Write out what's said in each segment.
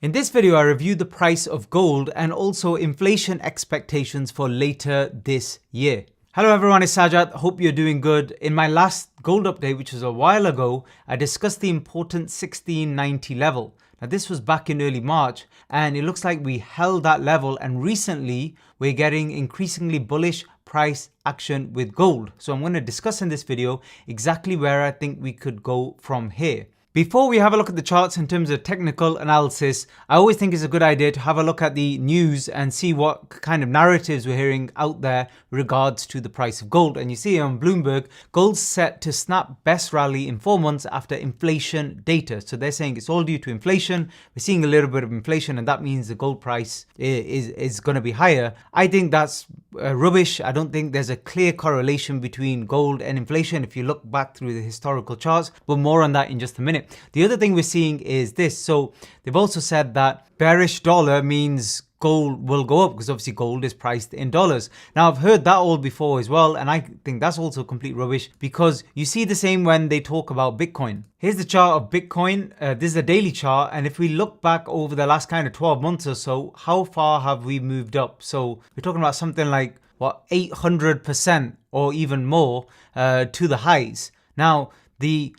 In this video, I reviewed the price of gold and also inflation expectations for later this year. Hello everyone, it's Sajad. Hope you're doing good. In my last gold update, which was a while ago, I discussed the important 1690 level. Now this was back in early March and it looks like we held that level, and recently we're getting increasingly bullish price action with gold. So I'm going to discuss in this video exactly where I think we could go from here. Before we have a look at the charts in terms of technical analysis, I always think it's a good idea to have a look at the news and see what kind of narratives we're hearing out there regards to the price of gold. And you see on Bloomberg, gold's set to snap best rally in 4 months after inflation data. So they're saying it's all due to inflation. We're seeing a little bit of inflation and that means the gold price is going to be higher. I think that's rubbish. I don't think there's a clear correlation between gold and inflation if you look back through the historical charts, but more on that in just a minute. The other thing we're seeing is this. So they've also said that bearish dollar means gold will go up because obviously gold is priced in dollars. Now I've heard that all before as well, and I think that's also complete rubbish because you see the same when they talk about Bitcoin. Here's the chart of Bitcoin. This is a daily chart, and if we look back over the last kind of 12 months or so, how far have we moved up? So we're talking about something like what, 800% or even more to the highs. Now the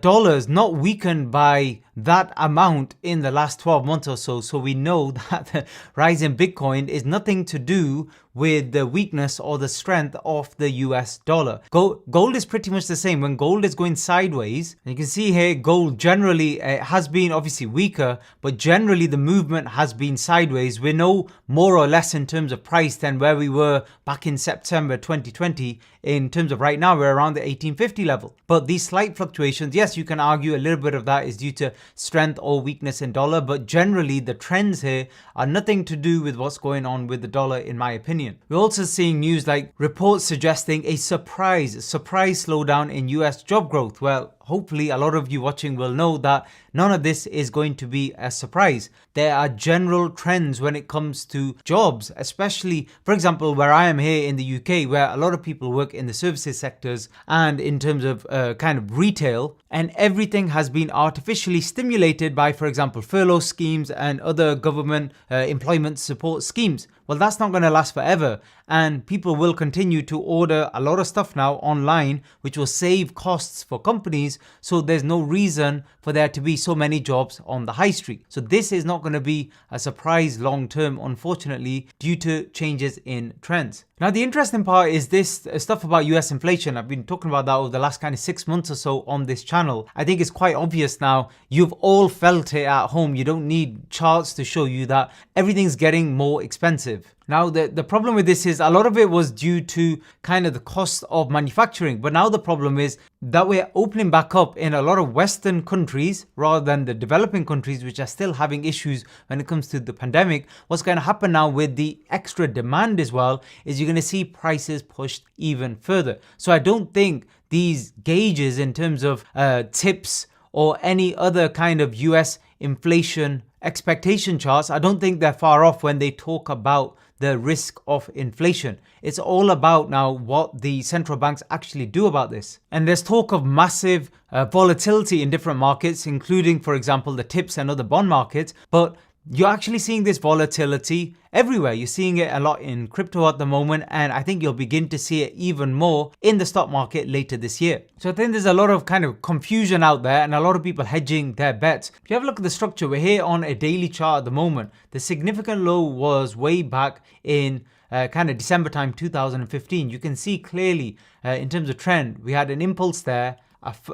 dollar is not weakened by that amount in the last 12 months or so. So we know that the rise in Bitcoin is nothing to do with the weakness or the strength of the US dollar. Gold is pretty much the same. When gold is going sideways, and you can see here, gold generally has been obviously weaker, but generally the movement has been sideways. We're no more or less in terms of price than where we were back in September 2020. In terms of right now, we're around the 1850 level. But these slight fluctuations, yes, you can argue a little bit of that is due to strength or weakness in dollar, but generally the trends here are nothing to do with what's going on with the dollar, in my opinion. We're also seeing news like reports suggesting a surprise slowdown in US job growth. Well, hopefully a lot of you watching will know that none of this is going to be a surprise. There are general trends when it comes to jobs, especially, for example, where I am here in the UK, where a lot of people work in the services sectors and in terms of kind of retail, and everything has been artificially stimulated by, for example, furlough schemes and other government employment support schemes. Well, that's not going to last forever, and people will continue to order a lot of stuff now online, which will save costs for companies. So there's no reason for there to be so many jobs on the high street. So this is not going to be a surprise long term, unfortunately, due to changes in trends. Now, the interesting part is this stuff about US inflation. I've been talking about that over the last kind of 6 months or so on this channel. I think it's quite obvious now. You've all felt it at home. You don't need charts to show you that everything's getting more expensive. Now, the problem with this is a lot of it was due to kind of the cost of manufacturing. But now the problem is that we're opening back up in a lot of Western countries rather than the developing countries, which are still having issues when it comes to the pandemic. What's going to happen now with the extra demand as well is you're going to see prices pushed even further. So I don't think these gauges in terms of tips or any other kind of US inflation expectation charts, I don't think they're far off when they talk about the risk of inflation. It's all about now what the central banks actually do about this. And there's talk of massive volatility in different markets, including, for example, the tips and other bond markets. But you're actually seeing this volatility everywhere. You're seeing it a lot in crypto at the moment, and I think you'll begin to see it even more in the stock market later this year. So I think there's a lot of kind of confusion out there and a lot of people hedging their bets. If you have a look at the structure, we're here on a daily chart at the moment. The significant low was way back in kind of December time 2015. You can see clearly in terms of trend, we had an impulse there,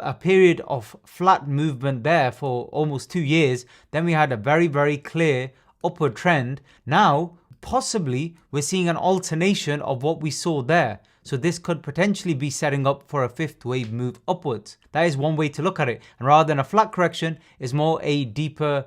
a period of flat movement there for almost 2 years. Then we had a very, very clear upward trend. Now, possibly we're seeing an alternation of what we saw there. So this could potentially be setting up for a fifth wave move upwards. That is one way to look at it. And rather than a flat correction, is more a deeper,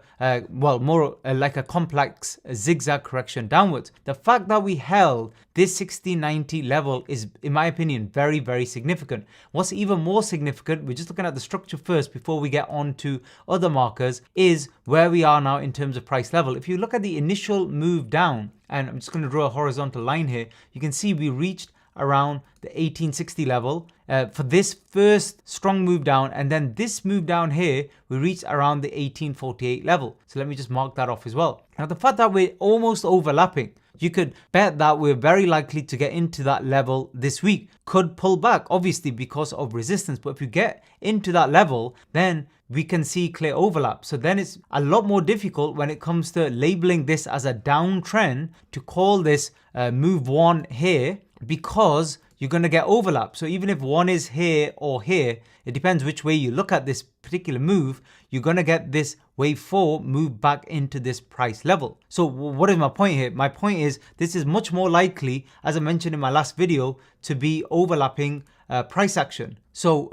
more like a complex zigzag correction downwards. The fact that we held this 1690 level is, in my opinion, very, very significant. What's even more significant, we're just looking at the structure first before we get on to other markers, is where we are now in terms of price level. If you look at the initial move down, and I'm just going to draw a horizontal line here, you can see we reached around the 1860 level for this first strong move down, and then this move down here we reached around the 1848 level. So let me just mark that off as well. Now the fact that we're almost overlapping, you could bet that we're very likely to get into that level this week. Could pull back obviously because of resistance, but if you get into that level, then we can see clear overlap. So then it's a lot more difficult when it comes to labeling this as a downtrend to call this move one here, because you're going to get overlap. So even if one is here or here, it depends which way you look at this particular move, you're going to get this wave 4 move back into this price level. So what is my point here? My point is this is much more likely, as I mentioned in my last video, to be overlapping price action. So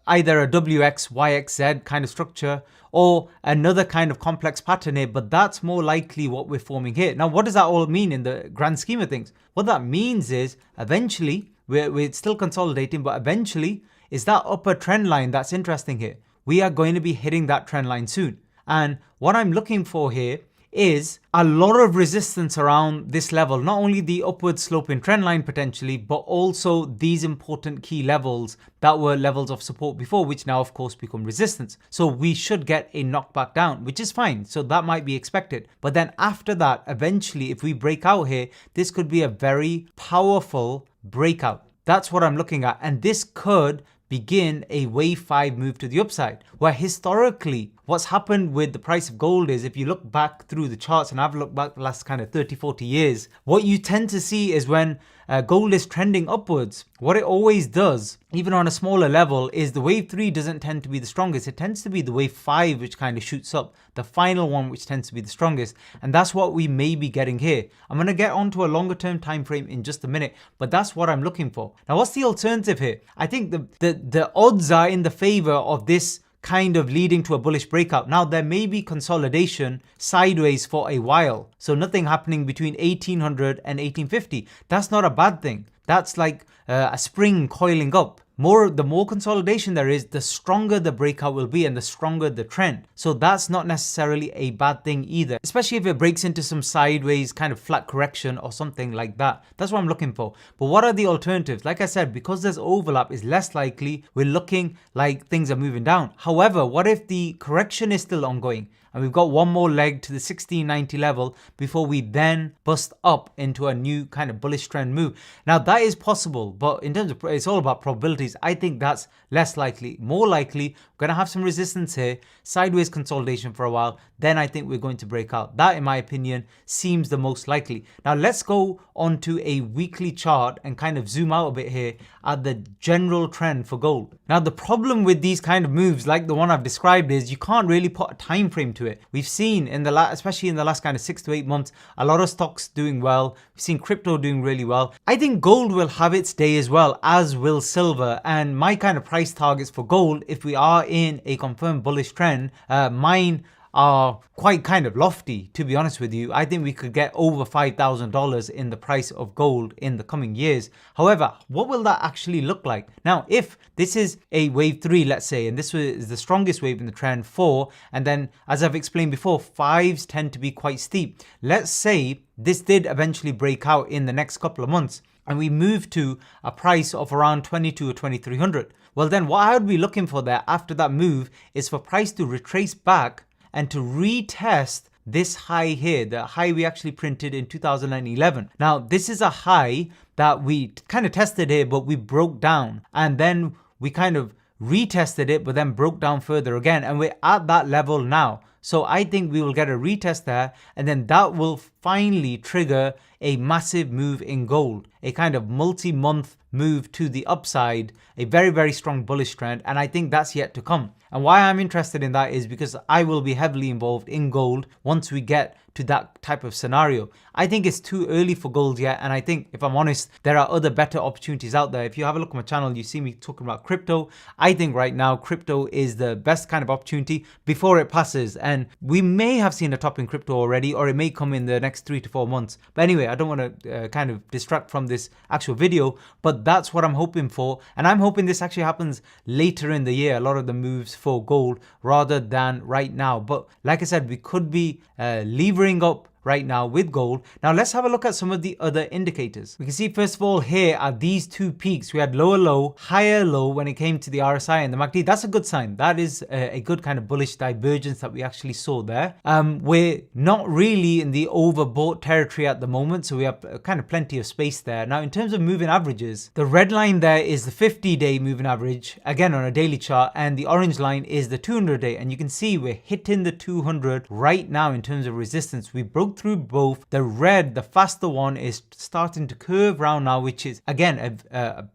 either a WX, YXZ kind of structure or another kind of complex pattern here, but that's more likely what we're forming here. Now, what does that all mean in the grand scheme of things? What that means is eventually, we're still consolidating, but eventually is that upper trend line that's interesting here. We are going to be hitting that trend line soon. And what I'm looking for here is a lot of resistance around this level, not only the upward sloping trend line potentially, but also these important key levels that were levels of support before, which now of course become resistance. So we should get a knockback down, which is fine. So that might be expected. But then after that, eventually, if we break out here, this could be a very powerful breakout. That's what I'm looking at. And this could begin a wave 5 move to the upside, where historically what's happened with the price of gold is, if you look back through the charts, and I've looked back the last kind of 30-40 years, what you tend to see is when gold is trending upwards, what it always does, even on a smaller level, is the wave 3 doesn't tend to be the strongest. It tends to be the wave 5 which kind of shoots up, the final one which tends to be the strongest, and that's what we may be getting here. I'm going to get onto a longer term time frame in just a minute, but that's what I'm looking for. Now, what's the alternative here? I think the odds are in the favor of this kind of leading to a bullish breakout. Now, there may be consolidation sideways for a while, so nothing happening between 1800 and 1850. That's not a bad thing. That's like a spring coiling up. The more consolidation there is, the stronger the breakout will be and the stronger the trend. So that's not necessarily a bad thing either, especially if it breaks into some sideways kind of flat correction or something like that. That's what I'm looking for. But what are the alternatives? Like I said, because there's overlap, is less likely we're looking like things are moving down. However, what if the correction is still ongoing and we've got one more leg to the 1690 level before we then bust up into a new kind of bullish trend move? Now that is possible, but in terms of, it's all about probabilities. I think that's less likely. More likely, we're going to have some resistance here, sideways consolidation for a while, then I think we're going to break out. That, in my opinion, seems the most likely. Now let's go onto a weekly chart and kind of zoom out a bit here at the general trend for gold. Now the problem with these kind of moves, like the one I've described, is you can't really put a time frame to it. We've seen especially in the last kind of 6 to 8 months, a lot of stocks doing well. We've seen crypto doing really well. I think gold will have its day as well, as will silver. And my kind of price targets for gold, if we are in a confirmed bullish trend, mine are quite kind of lofty, to be honest with you. I think we could get over $5,000 in the price of gold in the coming years. However, what will that actually look like? Now, if this is a wave 3, let's say, and this is the strongest wave in the trend, 4, and then as I've explained before, 5s tend to be quite steep. Let's say this did eventually break out in the next couple of months and we move to a price of around 22 or 2300. Well, then what I would be looking for there after that move is for price to retrace back and to retest this high here, the high we actually printed in 2011. Now, this is a high that we kind of tested here, but we broke down, and then we kind of retested it, but then broke down further again, and we're at that level now. So I think we will get a retest there, and then that will finally trigger a massive move in gold, a kind of multi-month move to the upside, a very, very strong bullish trend, and I think that's yet to come. And why I'm interested in that is because I will be heavily involved in gold once we get to that type of scenario. I think it's too early for gold yet, and I think, if I'm honest, there are other better opportunities out there. If you have a look at my channel, you see me talking about crypto. I think right now crypto is the best kind of opportunity before it passes, and we may have seen a top in crypto already, or it may come in the next 3 to 4 months. But anyway, I don't want to kind of distract from this actual video, but that's what I'm hoping for, and I'm hoping this actually happens later in the year, a lot of the moves for gold, rather than right now. But like I said, we could be levering up right now with gold. Now let's have a look at some of the other indicators. We can see first of all here are these two peaks. We had lower low, higher low when it came to the RSI and the MACD. That's a good sign. That is a good kind of bullish divergence that we actually saw there. We're not really in the overbought territory at the moment, so we have kind of plenty of space there. Now in terms of moving averages, the red line there is the 50-day moving average, again on a daily chart, and the orange line is the 200-day, and you can see we're hitting the 200 right now in terms of resistance. We broke through both. The red, the faster one, is starting to curve around now, which is again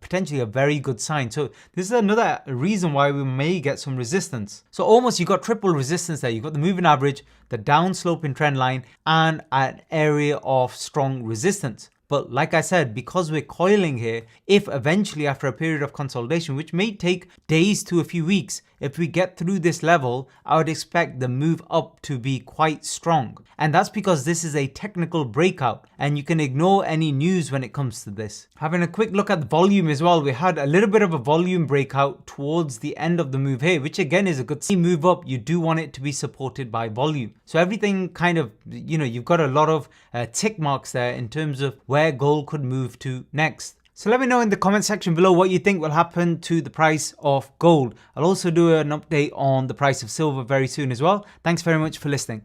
potentially a very good sign. So this is another reason why we may get some resistance. So almost you got triple resistance there. You've got the moving average, the down sloping trend line, and an area of strong resistance. But like I said, because we're coiling here, if eventually after a period of consolidation, which may take days to a few weeks, if we get through this level, I would expect the move up to be quite strong. And that's because this is a technical breakout and you can ignore any news when it comes to this. Having a quick look at the volume as well, we had a little bit of a volume breakout towards the end of the move here, which again is a good move up. You do want it to be supported by volume. So everything kind of, you've got a lot of tick marks there in terms of where gold could move to next. So let me know in the comment section below what you think will happen to the price of gold. I'll also do an update on the price of silver very soon as well. Thanks very much for listening.